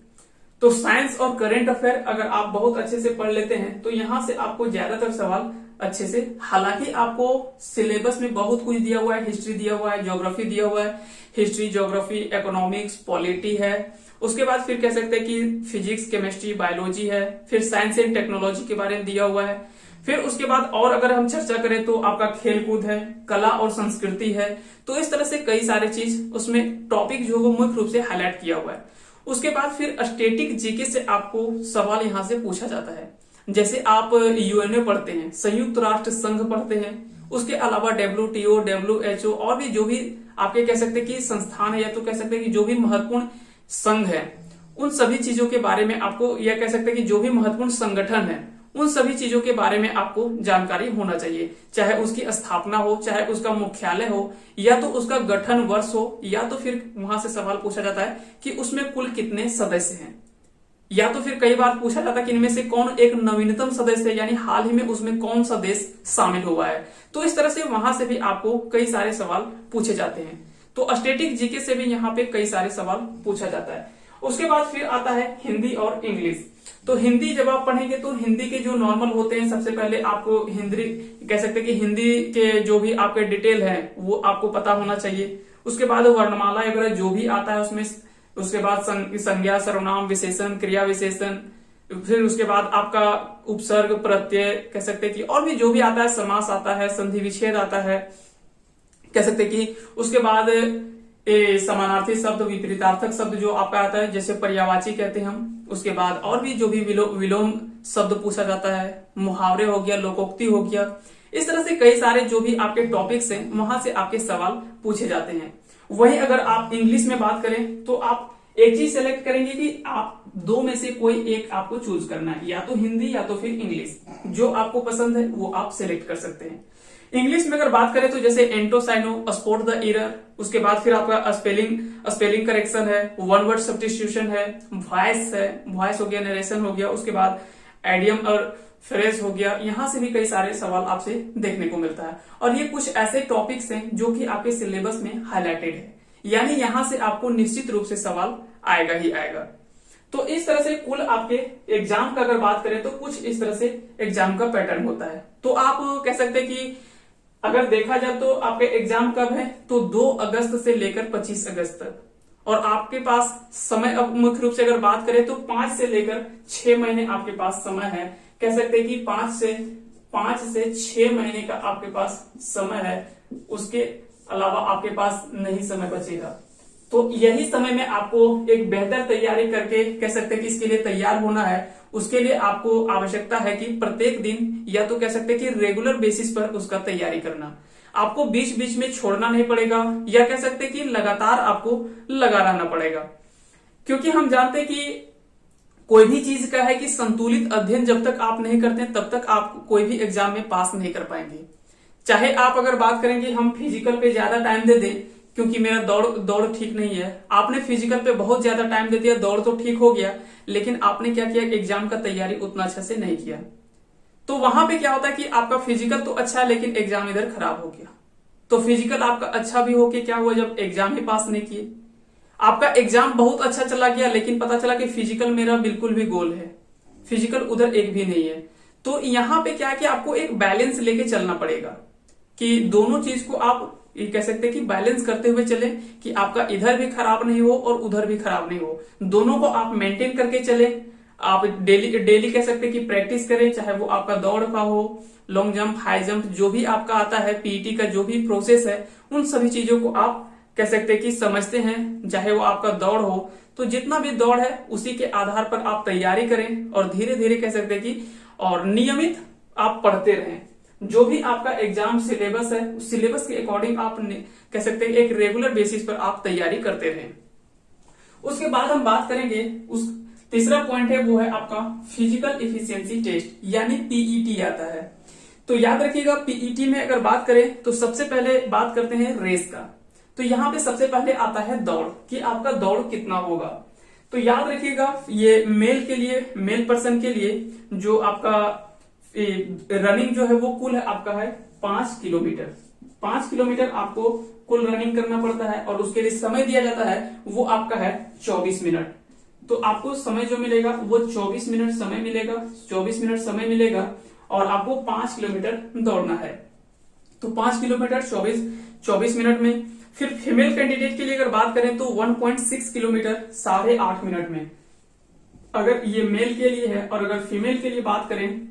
तो साइंस और करंट अफेयर अगर आप बहुत अच्छे से पढ़ लेते हैं तो यहां से आपको ज्यादातर सवाल अच्छे से, हालांकि आपको सिलेबस में बहुत कुछ दिया हुआ है, हिस्ट्री दिया हुआ है, ज्योग्राफी दिया हुआ है, हिस्ट्री, ज्योग्राफी, इकोनॉमिक्स, पॉलिटी है, उसके बाद फिर कह सकते हैं कि फिजिक्स, केमिस्ट्री, बायोलॉजी है, फिर साइंस एंड टेक्नोलॉजी के बारे में दिया हुआ है। फिर उसके बाद और अगर हम चर्चा करें तो आपका खेलकूद है, कला और संस्कृति है। तो इस तरह से कई सारे चीज उसमें टॉपिक जो मुख्य रूप से हाईलाइट किया हुआ है। उसके बाद फिर स्टैटिक जीके से आपको सवाल यहां से पूछा जाता है। जैसे आप यूएनओ पढ़ते हैं, संयुक्त राष्ट्र संघ पढ़ते हैं, उसके अलावा WTO, WHO और भी जो भी आपके कह सकते हैं कि संस्थान है या तो कह सकते हैं कि जो भी महत्वपूर्ण संघ है उन सभी चीजों के बारे में आपको, या कह सकते हैं कि जो भी महत्वपूर्ण संगठन है उन सभी चीजों के बारे में आपको जानकारी होना चाहिए, चाहे उसकी स्थापना हो, चाहे उसका मुख्यालय हो, या तो उसका गठन वर्ष हो, या तो फिर वहां से सवाल पूछा जाता है कि उसमें कुल कितने सदस्य हैं, या तो फिर कई बार पूछा जाता है कि इनमें से कौन एक नवीनतम सदस्य है, यानी हाल ही में उसमें कौन सा देश शामिल हुआ है। तो इस तरह से वहां से भी आपको कई सारे सवाल पूछे जाते हैं। तो स्टैटिक जीके से भी यहाँ पे कई सारे सवाल पूछा जाता है। उसके बाद फिर आता है हिंदी और इंग्लिश। तो हिंदी जब आप पढ़ेंगे तो हिंदी के जो नॉर्मल होते हैं, सबसे पहले आपको हिंदी कह सकते हैं कि हिंदी के जो भी आपके डिटेल है वो आपको पता होना चाहिए। उसके बाद वर्णमाला वगैरह जो भी आता है उसमें, उसके बाद संज्ञा, सर्वनाम, विशेषण, क्रिया विशेषण, फिर उसके बाद आपका उपसर्ग, प्रत्यय कह सकते हैं कि और भी जो भी आता है, समास आता है, संधि विच्छेद आता है कह सकते हैं कि। उसके बाद समानार्थी शब्द, विपरीतार्थक शब्द जो आपका आता है, जैसे पर्यायवाची कहते हैं हम। उसके बाद और भी जो भी विलोम शब्द पूछा जाता है, मुहावरे हो गया, लोकोक्ति हो गया। इस तरह से कई सारे जो भी आपके टॉपिक्स हैं वहां से आपके सवाल पूछे जाते हैं। वहीं अगर आप इंग्लिश में बात करें तो आप एक चीज सेलेक्ट करेंगे कि आप दो में से कोई एक आपको चूज करना है, या तो हिंदी या तो फिर इंग्लिश, जो आपको पसंद है वो आप सिलेक्ट कर सकते हैं। इंग्लिश में अगर बात करें तो जैसे एंटोसाइनो, स्पॉट द एरर, उसके बाद फिर आपका स्पेलिंग करेक्शन है, वन वर्ड सब्स्टिट्यूशन है, वॉइस हो गया, नरेशन हो गया, उसके बाद एडियम और फ्रेज हो गया। यहां से भी कई सारे सवाल आपसे देखने को मिलता है। और ये कुछ ऐसे टॉपिक्स हैं जो कि आपके सिलेबस में हाईलाइटेड है, यानी यहां से आपको निश्चित रूप से सवाल आएगा ही आएगा। तो इस तरह से कुल आपके एग्जाम का अगर बात करें तो कुछ इस तरह से एग्जाम का पैटर्न होता है। तो आप कह सकते हैं कि अगर देखा जाए तो आपके एग्जाम कब है, तो 2 अगस्त से लेकर 25 अगस्त तक। और आपके पास समय, अब मुख्य रूप से अगर बात करें तो 5 से लेकर 6 महीने आपके पास समय है। कह सकते हैं कि 5 से 6 महीने का आपके पास समय है, उसके अलावा आपके पास नहीं समय बचेगा। तो यही समय में आपको एक बेहतर तैयारी करके कह सकते हैं कि इसके लिए तैयार होना है। उसके लिए आपको आवश्यकता है कि प्रत्येक दिन, या तो कह सकते हैं कि रेगुलर बेसिस पर उसका तैयारी करना। आपको बीच बीच में छोड़ना नहीं पड़ेगा, या कह सकते हैं कि लगातार आपको लगा रहना पड़ेगा। क्योंकि हम जानते हैं कि कोई भी चीज का है कि संतुलित अध्ययन जब तक आप नहीं करते तब तक आप कोई भी एग्जाम में पास नहीं कर पाएंगे। चाहे आप अगर बात करेंगे हम फिजिकल पे ज्यादा टाइम दे दें, क्योंकि मेरा दौड़ ठीक नहीं है, आपने फिजिकल पे बहुत ज्यादा टाइम दे दिया, दौड़ तो ठीक हो गया, लेकिन आपने क्या किया, एग्जाम का तैयारी उतना अच्छा से नहीं किया, तो वहां पे क्या होता है कि आपका फिजिकल तो अच्छा है लेकिन एग्जाम इधर खराब हो गया। तो फिजिकल आपका अच्छा भी होके क्या हुआ, जब एग्जाम ही पास नहीं किए, आपका एग्जाम बहुत अच्छा चला गया लेकिन पता चला कि फिजिकल मेरा बिल्कुल भी गोल है, फिजिकल उधर एक भी नहीं है। तो यहाँ पे क्या है कि आपको एक बैलेंस लेके चलना पड़ेगा कि दोनों चीज को आप ये कह सकते हैं कि बैलेंस करते हुए चले, कि आपका इधर भी खराब नहीं हो और उधर भी खराब नहीं हो, दोनों को आप मेंटेन करके चले। आप डेली कह सकते हैं कि प्रैक्टिस करें, चाहे वो आपका दौड़ का हो, लॉन्ग जंप, हाई जंप, जो भी आपका आता है, पीईटी का जो भी प्रोसेस है, उन सभी चीजों को आप कह सकते हैं कि समझते हैं। चाहे वो आपका दौड़ हो, तो जितना भी दौड़ है उसी के आधार पर आप तैयारी करें और धीरे धीरे कह सकते हैं कि और नियमित आप पढ़ते रहें। जो भी आपका एग्जाम सिलेबस है उस सिलेबस के अकॉर्डिंग आप कह सकते हैं एक रेगुलर बेसिस पर आप तैयारी करते रहें। उसके बाद हम बात करेंगे उस तीसरा पॉइंट है, वो है आपका फिजिकल इफिशियंसी टेस्ट, यानी पीईटी आता है। तो याद रखिएगा पीईटी में अगर बात करें तो सबसे पहले बात करते हैं रेस का। तो यहाँ पे सबसे पहले आता है दौड़, कि आपका दौड़ कितना होगा। तो याद रखिएगा ये मेल पर्सन के लिए जो आपका रनिंग जो है वो कुल है आपका है 5 किलोमीटर। 5 किलोमीटर आपको कुल रनिंग करना पड़ता है और उसके लिए समय दिया जाता है वो आपका है 24 मिनट। तो आपको समय जो मिलेगा वो 24 मिनट समय मिलेगा, 24 मिनट समय मिलेगा और आपको 5 किलोमीटर दौड़ना है। तो 5 किलोमीटर 24 मिनट में। फिर फीमेल कैंडिडेट के लिए अगर बात करें तो 1.6 किलोमीटर 8.5 मिनट में, अगर ये मेल के लिए है। और अगर फीमेल के लिए बात करें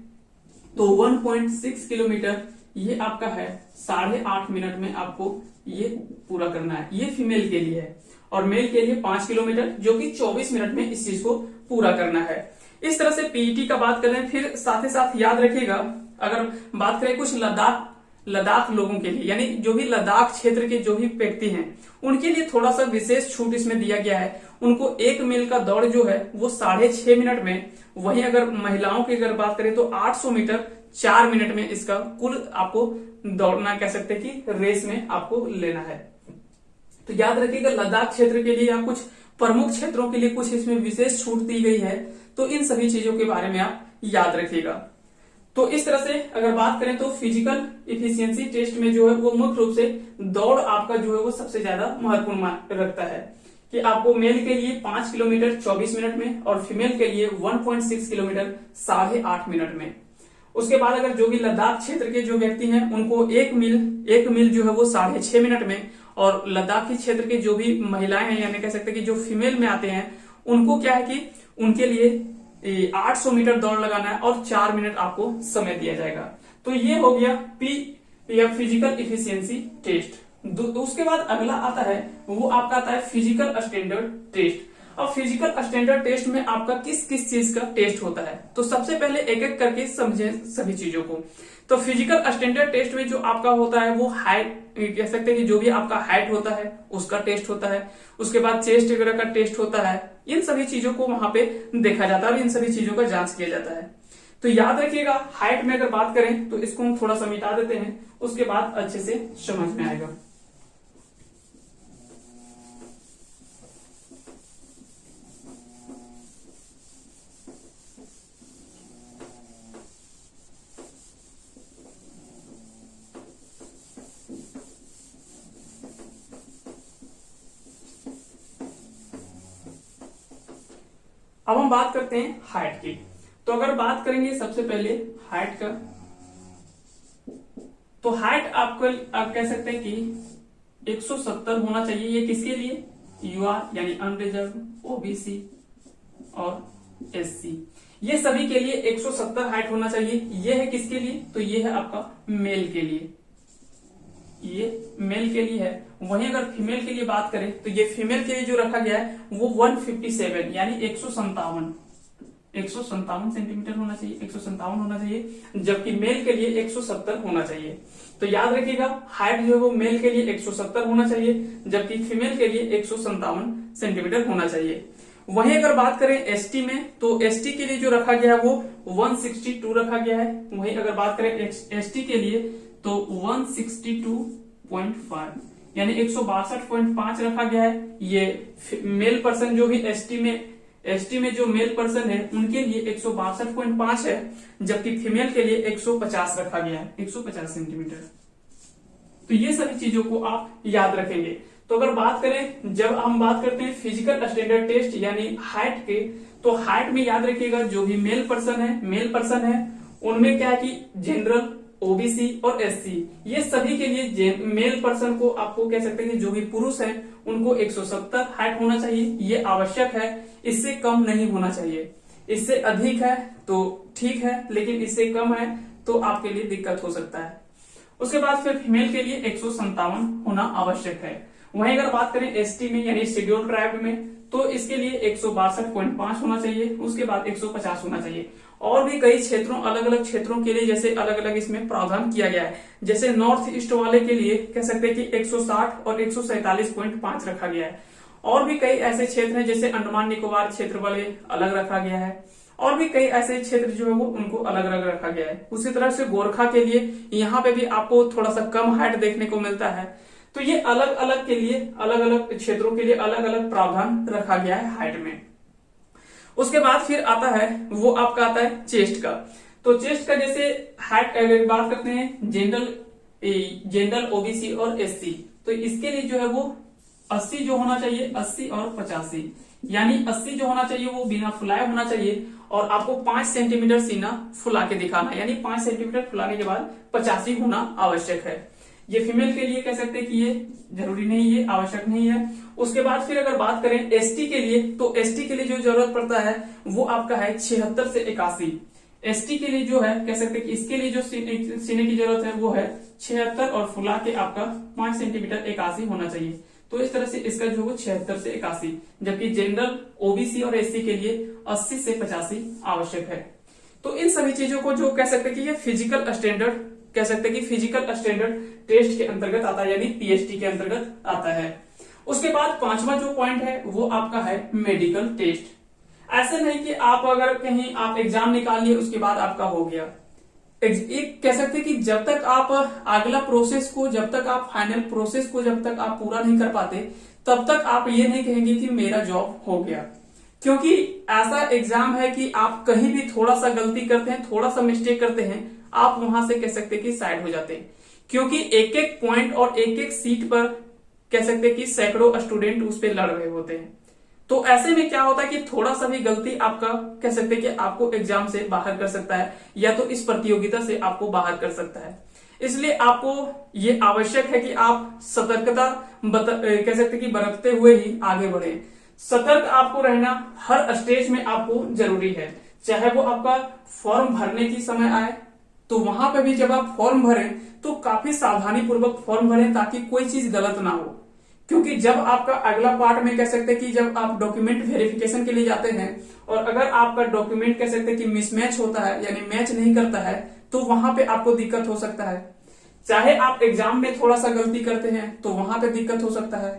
तो 1.6 किलोमीटर ये आपका है 8.5 मिनट में आपको ये पूरा करना है, ये फीमेल के लिए है। और मेल के लिए 5 किलोमीटर जो कि 24 मिनट में इस चीज को पूरा करना है। इस तरह से पीईटी का बात करें। फिर साथ ही साथ याद रखिएगा अगर बात करें कुछ लद्दाख लोगों के लिए, यानी जो भी लद्दाख क्षेत्र के जो भी व्यक्ति हैं उनके लिए थोड़ा सा विशेष छूट इसमें दिया गया है। उनको 1 मील का दौड़ जो है वो 6.5 मिनट में, वहीं अगर महिलाओं की अगर बात करें तो 800 मीटर 4 मिनट में इसका कुल आपको दौड़ना कह सकते हैं कि रेस में आपको लेना है। तो याद रखिएगा लद्दाख क्षेत्र के लिए या कुछ प्रमुख क्षेत्रों के लिए कुछ इसमें विशेष छूट दी गई है। तो इन सभी चीजों के बारे में आप याद रखिएगा। तो इस तरह से अगर बात करें तो फिजिकल इफिशियंसी टेस्ट में जो है वो मुख्य रूप से दौड़ आपका जो है वो सबसे ज्यादा महत्वपूर्ण रखता है, कि आपको मेल के लिए 5 किलोमीटर 24 मिनट में और फीमेल के लिए 1.6 किलोमीटर 8.5 मिनट में। उसके बाद अगर जो भी लद्दाख क्षेत्र के जो व्यक्ति हैं उनको 1 मील जो है वो 6.5 मिनट में, और लद्दाखी क्षेत्र के जो भी महिलाएं हैं यानी कह सकते हैं कि जो फीमेल में आते हैं उनको क्या है कि उनके लिए 800 मीटर दौड़ लगाना है और 4 मिनट आपको समय दिया जाएगा। तो ये हो गया या फिजिकल इफिशियंसी टेस्ट। उसके बाद अगला आता है वो आपका आता है फिजिकल स्टैंडर्ड टेस्ट। अब फिजिकल स्टैंडर्ड टेस्ट में आपका किस किस चीज का टेस्ट होता है, तो सबसे पहले एक एक करके समझे सभी चीजों को। तो फिजिकल स्टैंडर्ड टेस्ट में जो आपका होता है वो हाइट, कह सकते हैं कि जो भी आपका हाइट होता है उसका टेस्ट होता है। उसके बाद चेस्ट वगैरह का टेस्ट होता है। इन सभी चीजों को वहां पे देखा जाता है और इन सभी चीजों का जांच किया जाता है। तो याद रखिएगा हाइट में अगर बात करें तो इसको हम थोड़ा सा मिटा देते हैं, उसके बाद अच्छे से समझ में आएगा। अब हम बात करते हैं हाइट की। तो अगर बात करेंगे सबसे पहले हाइट का, तो हाइट आप कह सकते हैं कि 170 होना चाहिए। ये किसके लिए, यूआर यानी अनरिजर्व, ओबीसी और एससी, ये सभी के लिए 170 हाइट होना चाहिए। ये है किसके लिए, तो ये है आपका मेल के लिए, ये मेल के लिए है। वहीं अगर फीमेल के लिए बात करें तो ये फीमेल के लिए जो रखा गया है वो 157 यानी 157 सेंटीमीटर होना चाहिए, 157 होना चाहिए, जबकि मेल के लिए 170 होना चाहिए। तो याद रखिएगा हाइट जो है वो मेल के लिए 170 होना चाहिए, जबकि फीमेल के लिए 157 सेंटीमीटर होना चाहिए। वहीं अगर बात करें एसटी में, तो एसटी के लिए जो रखा गया है वो 162 रखा गया है। वहीं अगर बात करें एसटी के लिए तो 162.5 यानी 162.5 रखा गया है। ये मेल पर्सन जो भी एसटी में जो मेल पर्सन है उनके लिए 162.5 है, जबकि फीमेल के लिए 150 रखा गया है, 150 सेंटीमीटर। तो ये सभी चीजों को आप याद रखेंगे। तो अगर बात करें, जब हम बात करते हैं फिजिकल स्टैंडर्ड टेस्ट यानी हाइट के, तो हाइट में याद रखिएगा जो भी मेल पर्सन है उनमें क्या है कि जनरल, ओबीसी और एससी, ये सभी के लिए मेल पर्सन को आपको कह सकते हैं कि जो भी पुरुष हैं उनको 170 हाइट होना चाहिए, ये आवश्यक है। इससे कम नहीं होना चाहिए। इससे अधिक है तो ठीक है, लेकिन इससे कम है तो आपके लिए दिक्कत हो सकता है। उसके बाद फिर फीमेल के लिए 157 होना आवश्यक है। वहीं अगर बात करें एसटी में यानी शेड्यूल ट्राइब में, तो इसके लिए 162.5 होना चाहिए, उसके बाद 150 होना चाहिए। और भी कई क्षेत्रों, अलग अलग क्षेत्रों के लिए जैसे अलग अलग इसमें प्रावधान किया गया है। जैसे नॉर्थ ईस्ट वाले के लिए कह सकते हैं कि 160 और 147.5 रखा गया है। और भी कई ऐसे क्षेत्र हैं जैसे अंडमान निकोबार क्षेत्र वाले अलग रखा गया है। और भी कई ऐसे क्षेत्र जो है वो उनको अलग अलग रखा गया है। उसी तरह से गोरखा के लिए यहाँ पे भी आपको थोड़ा सा कम हाइट देखने को मिलता है। तो ये अलग अलग के लिए, अलग अलग क्षेत्रों के लिए अलग अलग प्रावधान रखा गया है हाइट में। उसके बाद फिर आता है वो आपका आता है चेस्ट का। तो चेस्ट का जैसे हाइट अगर बात करते हैं जनरल, ओबीसी और एससी, तो इसके लिए जो है वो 80 जो होना चाहिए, 80 और 85 यानी 80 जो होना चाहिए वो बिना फुलाए होना चाहिए, और आपको 5 सेंटीमीटर सीना फुला के दिखाना, यानी 5 सेंटीमीटर फुलाने के बाद 85 होना आवश्यक है। ये फीमेल के लिए कह सकते हैं कि ये जरूरी नहीं है, आवश्यक नहीं है। उसके बाद फिर अगर बात करें एसटी के लिए, तो एसटी के लिए जो जरूरत पड़ता है वो आपका है 76 से 81। एसटी के लिए जो है कह सकते हैं कि इसके लिए जो सीने की जरूरत है वो है 76 और फुला के आपका 5 सेंटीमीटर 81 होना चाहिए। तो इस तरह से इसका जो है 76 से 81, जबकि जनरल, ओबीसी और एससी के लिए 80 से 85 आवश्यक है। तो इन सभी चीजों को जो कह सकते हैं कि ये फिजिकल स्टैंडर्ड, कह सकते हैं कि फिजिकल स्टैंडर्ड टेस्ट के अंतर्गत आता है, यानी पीएसटी के अंतर्गत आता है। उसके बाद 5वां जो पॉइंट है वो आपका है मेडिकल टेस्ट। ऐसे नहीं कि आप अगर कहीं आप एग्जाम निकाल लिए उसके बाद आपका हो गया। एक कह सकते हैं कि जब तक आप अगला प्रोसेस को, जब तक आप फाइनल प्रोसेस को जब तक आप पूरा नहीं कर पाते, तब तक आप ये नहीं कहेंगे कि मेरा जॉब हो गया। क्योंकि ऐसा एग्जाम है कि आप कहीं भी थोड़ा सा गलती करते हैं, थोड़ा सा मिस्टेक करते हैं, आप वहां से कह सकते हैं कि साइड हो जाते हैं। क्योंकि एक एक पॉइंट और एक एक सीट पर कह सकते हैं कि सैकड़ों स्टूडेंट उस पर लड़ रहे होते हैं। तो ऐसे में क्या होता है कि थोड़ा सा भी गलती आपका कह सकते हैं कि आपको एग्जाम से बाहर कर सकता है, या तो इस प्रतियोगिता से आपको बाहर कर सकता है। इसलिए आपको ये आवश्यक है कि आप सतर्कता कह सकते हैं कि बरतते हुए ही आगे बढ़े। सतर्क आपको रहना हर स्टेज में आपको जरूरी है। चाहे वो आपका फॉर्म भरने की समय आए, तो वहां पर भी जब आप फॉर्म भरें तो काफी सावधानी पूर्वक फॉर्म भरें, ताकि कोई चीज गलत ना हो। क्योंकि जब आपका अगला पार्ट में कह सकते हैं कि जब आप डॉक्यूमेंट वेरिफिकेशन के लिए जाते हैं, और अगर आपका डॉक्यूमेंट कह सकते हैं कि मिसमैच होता है, यानी मैच नहीं करता है, तो वहां पे आपको दिक्कत हो सकता है। चाहे आप एग्जाम में थोड़ा सा गलती करते हैं तो वहां पे दिक्कत हो सकता है।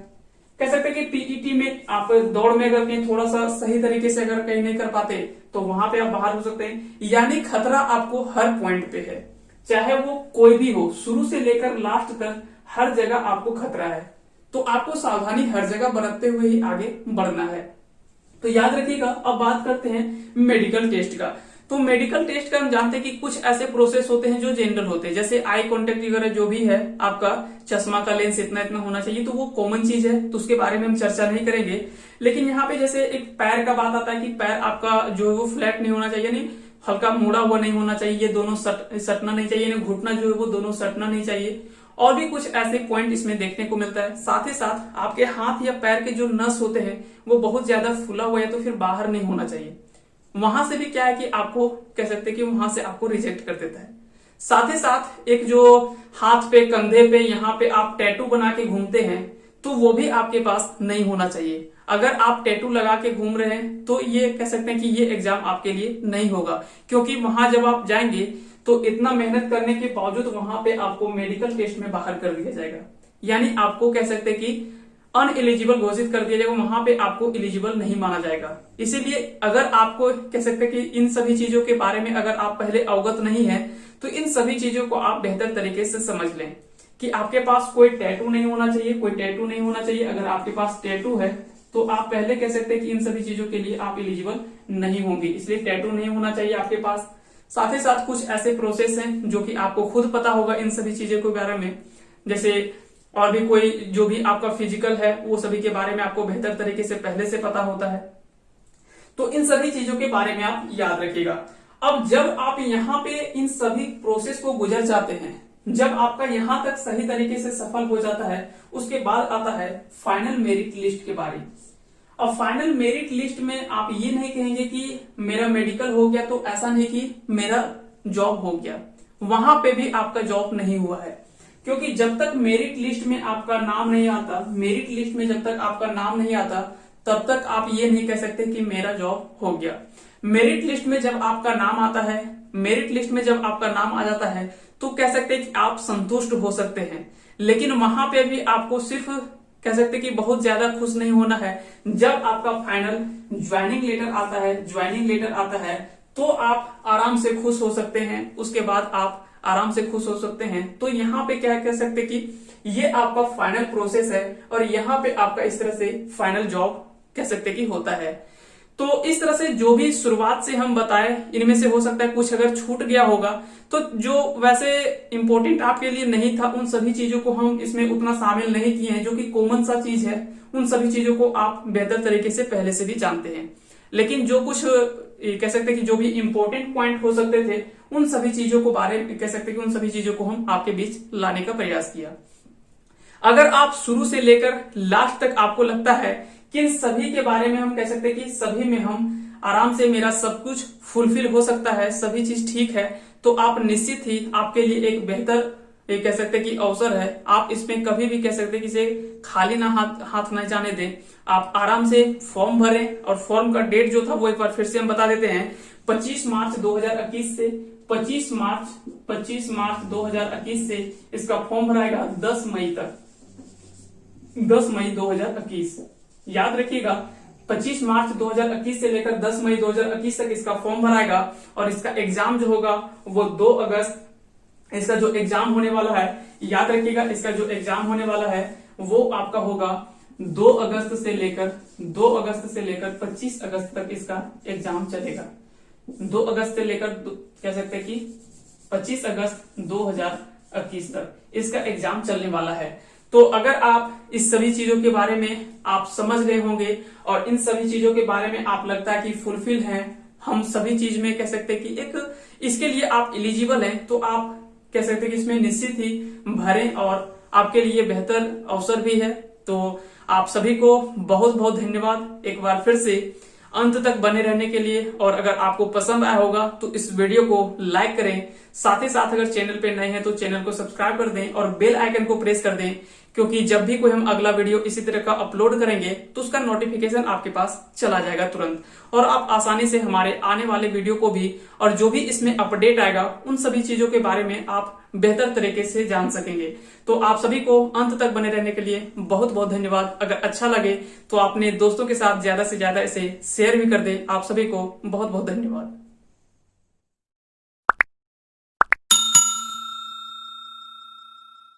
कह सकते हैं कि पीईटी में आप दौड़ में अगर कहीं थोड़ा सा सही तरीके से अगर कहीं नहीं कर पाते तो वहां पे आप बाहर हो सकते हैं। यानी खतरा आपको हर पॉइंट पे है, चाहे वो कोई भी हो, शुरू से लेकर लास्ट तक हर जगह आपको खतरा है। तो आपको सावधानी हर जगह बरतते हुए ही आगे बढ़ना है। तो याद रखिएगा। अब बात करते हैं मेडिकल टेस्ट का। तो मेडिकल टेस्ट का हम जानते हैं कि कुछ ऐसे प्रोसेस होते हैं जो जनरल होते हैं, जैसे आई कांटेक्ट वगैरह जो भी है, आपका चश्मा का लेंस इतना इतना होना चाहिए, तो वो कॉमन चीज है, तो उसके बारे में हम चर्चा नहीं करेंगे। लेकिन यहाँ पे जैसे एक पैर का बात आता है कि पैर आपका जो है वो फ्लैट नहीं होना चाहिए, यानी हल्का मुड़ा हुआ नहीं होना चाहिए, ये दोनों सटना नहीं चाहिए, यानी घुटना जो है वो दोनों सटना नहीं चाहिए। और भी कुछ ऐसे पॉइंट इसमें देखने को मिलता है। साथ ही साथ आपके हाथ या पैर के जो नस होते हैं वो बहुत ज्यादा फूला हुआ है तो फिर बाहर नहीं होना चाहिए। वहां से भी क्या है कि आपको कह सकते हैं कि वहां से आपको रिजेक्ट कर देता है। साथ ही साथ एक जो हाथ पे, कंधे पे, यहाँ पे आप टैटू बना के घूमते हैं, तो वो भी आपके पास नहीं होना चाहिए। अगर आप टैटू लगा के घूम रहे हैं तो ये कह सकते हैं कि ये एग्जाम आपके लिए नहीं होगा, क्योंकि वहां जब आप जाएंगे तो इतना मेहनत करने के बावजूद वहां पे आपको मेडिकल टेस्ट में बाहर कर दिया जाएगा। यानी आपको कह सकते हैं कि अनएलिजिबल घोषित कर दिया जाएगा, वहां पे आपको एलिजिबल नहीं माना जाएगा। इसीलिए अगर आपको कह सकते हैं कि इन सभी चीजों के बारे में अगर आप पहले अवगत नहीं है तो इन सभी चीजों को आप बेहतर तरीके से समझ लें कि आपके पास कोई टैटू नहीं होना चाहिए, कोई टैटू नहीं होना चाहिए। अगर आपके पास टैटू है तो आप पहले कह सकते हैं कि इन सभी चीजों के लिए आप एलिजिबल नहीं होंगे, इसलिए टैटू नहीं होना चाहिए आपके पास। साथ ही साथ कुछ ऐसे प्रोसेस हैं जो कि आपको खुद पता होगा इन सभी चीजों के बारे में, जैसे और भी कोई जो भी आपका फिजिकल है वो सभी के बारे में आपको बेहतर तरीके से पहले से पता होता है। तो इन सभी चीजों के बारे में आप याद रखिएगा। अब जब आप यहाँ पे इन सभी प्रोसेस को गुजर जाते हैं, जब आपका यहां तक सही तरीके से सफल हो जाता है, उसके बाद आता है फाइनल मेरिट लिस्ट के बारे। अब फाइनल मेरिट लिस्ट में आप ये नहीं कहेंगे कि मेरा मेडिकल हो गया तो ऐसा नहीं कि मेरा जॉब हो गया, वहां पे भी आपका जॉब नहीं हुआ है, क्योंकि जब तक मेरिट लिस्ट में आपका नाम नहीं आता, मेरिट लिस्ट में जब तक आपका नाम नहीं आता तब तक आप ये नहीं कह सकते कि मेरा जॉब हो गया। मेरिट लिस्ट में जब आपका नाम आता है, मेरिट लिस्ट में जब आपका नाम आ जाता है तो कह सकते हैं कि आप संतुष्ट हो सकते हैं, लेकिन वहां पे भी आपको सिर्फ कह सकते कि बहुत ज्यादा खुश नहीं होना है। जब आपका फाइनल ज्वाइनिंग लेटर आता है, ज्वाइनिंग लेटर आता है तो आप आराम से खुश हो सकते हैं, उसके बाद आप आराम से खुश हो सकते हैं। तो यहाँ पे क्या कह सकते कि ये आपका फाइनल प्रोसेस है और यहाँ पे आपका इस तरह से फाइनल जॉब कह सकते कि होता है। तो इस तरह से जो भी शुरुआत से हम बताए इनमें से हो सकता है कुछ अगर छूट गया होगा तो जो वैसे इंपॉर्टेंट आपके लिए नहीं था उन सभी चीजों को हम इसमें उतना शामिल नहीं किए हैं, जो कि कॉमन सा चीज है उन सभी चीजों को आप बेहतर तरीके से पहले से भी जानते हैं। लेकिन जो कुछ कह सकते हैं कि जो भी इंपॉर्टेंट पॉइंट हो सकते थे उन सभी चीजों को बारे में कह सकते हैं कि उन सभी चीजों को हम आपके बीच लाने का प्रयास किया। अगर आप शुरू से लेकर लास्ट तक आपको लगता है कि इन सभी के बारे में हम कह सकते हैं कि सभी में हम आराम से मेरा सब कुछ फुलफिल हो सकता है, सभी चीज ठीक है, तो आप निश्चित ही आपके लिए एक बेहतर ये कह सकते कि अवसर है। आप इसमें कभी भी कह सकते कि इसे खाली ना हाथ न जाने दें। आप आराम से फॉर्म भरें और फॉर्म का डेट जो था वो एक बार फिर से हम बता देते हैं, 25 मार्च 2021 से 25 मार्च 2021 से इसका फॉर्म भराएगा 10 मई तक, 10 मई 2021 याद रखिएगा। 25 मार्च 2021 से लेकर 10 मई 2021 तक इसका फॉर्म भराएगा और इसका एग्जाम जो होगा वो 2 अगस्त, इसका जो एग्जाम होने वाला है याद रखिएगा, इसका जो एग्जाम होने वाला है वो आपका होगा 2 अगस्त से लेकर 25 अगस्त तक इसका एग्जाम चलेगा। 2 अगस्त से लेकर कह सकते हैं कि 25 अगस्त 2021 तक इसका एग्जाम चलने वाला है। तो अगर आप इस सभी चीजों के बारे में आप समझ रहे होंगे और इन सभी चीजों के बारे में आप लगता है कि फुलफिल हैं, हम सभी चीज में कह सकते हैं कि एक इसके लिए आप एलिजिबल हैं, तो आप कह सकते हैं कि इसमें निश्चित ही भरें और आपके लिए बेहतर अवसर भी है। तो आप सभी को बहुत बहुत धन्यवाद एक बार फिर से अंत तक बने रहने के लिए। और अगर आपको पसंद आया होगा तो इस वीडियो को लाइक करें, साथ ही साथ अगर चैनल पे नए हैं तो चैनल को सब्सक्राइब कर दें और बेल आइकन को प्रेस कर दें, क्योंकि जब भी कोई हम अगला वीडियो इसी तरह का अपलोड करेंगे तो उसका नोटिफिकेशन आपके पास चला जाएगा तुरंत, और आप आसानी से हमारे आने वाले वीडियो को भी और जो भी इसमें अपडेट आएगा उन सभी चीजों के बारे में आप बेहतर तरीके से जान सकेंगे। तो आप सभी को अंत तक बने रहने के लिए बहुत बहुत धन्यवाद। अगर अच्छा लगे तो अपने दोस्तों के साथ ज्यादा से ज्यादा इसे शेयर भी कर दें। आप सभी को बहुत बहुत धन्यवाद।